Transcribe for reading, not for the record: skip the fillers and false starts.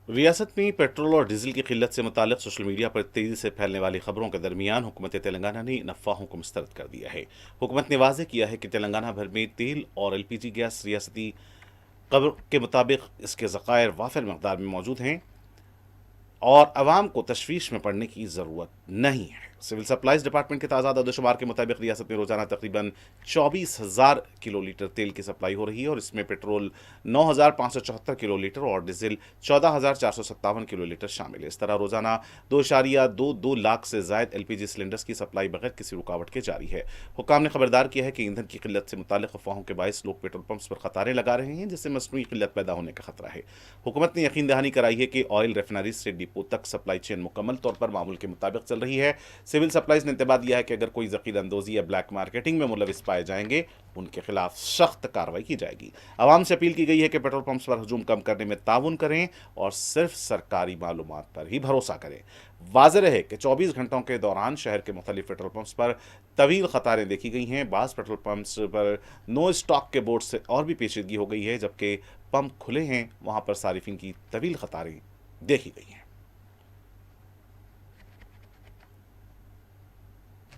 रियासत में पेट्रोल और डीजल की किल्लत से मुताल्लिक सोशल मीडिया पर तेजी से फैलने वाली खबरों के दरमियान हुकूमत तेलंगाना ने इन अफवाहों को मुस्तरद कर दिया है। हुकूमत ने वाज़ेह किया है कि तेलंगाना भर में तेल और एलपीजी गैस रियासती खबर के मुताबिक इसके ज़खायर वाफिर मकदार में मौजूद हैं और आवाम को तशवीश में पड़ने की ज़रूरत नहीं है। सिविल सप्लाइज डिपार्टमेंट के ताज़ा अददशुमार के मुताबिक रियासत में रोजाना तकरीबन 24,000 किलो लीटर तेल की सप्लाई हो रही है और इसमें पेट्रोल 9,574 किलो लीटर और डीजल 14,457 किलो लीटर शामिल है। इस तरह रोजाना 2.22 लाख से जायद एलपीजी सिलेंडर्स की सप्लाई बगैर किसी रुकावट के जारी है। हुकाम ने खबरदार किया है कि ईंधन की किल्लत से मुताल्लिक अफवाहों के बायस लोग पेट्रोल पंप्स पर कतारें लगा रहे हैं, जिससे मसनूई किल्लत पैदा होने का खतरा है। हुकूमत ने यकीन दहानी कराई है कि ऑयल रिफाइनरीज से डिपो तक सप्लाई चेन मुकम्मल तौर पर मामूल के मुताबिक चल रही है। सिविल सप्लाइज ने इंतबाह दिया है कि अगर कोई ज़कीर अंदोज़ी या ब्लैक मार्केटिंग में मुलविस पाए जाएंगे, उनके खिलाफ सख्त कार्रवाई की जाएगी। आवाम से अपील की गई है कि पेट्रोल पंप्स पर हजूम कम करने में ताउन करें और सिर्फ सरकारी मालूमात पर ही भरोसा करें। वाज़ेह रहे कि 24 घंटों के दौरान शहर के मुख्तलिफ पेट्रोल पंप्स पर तवील कतारें देखी गई हैं। बाज़ पेट्रोल पंप्स पर नो स्टॉक के बोर्ड से और भी पेचीदगी हो गई है, जबकि पंप खुले हैं वहां पर सारिफिन की तवील कतारें देखी गई हैं।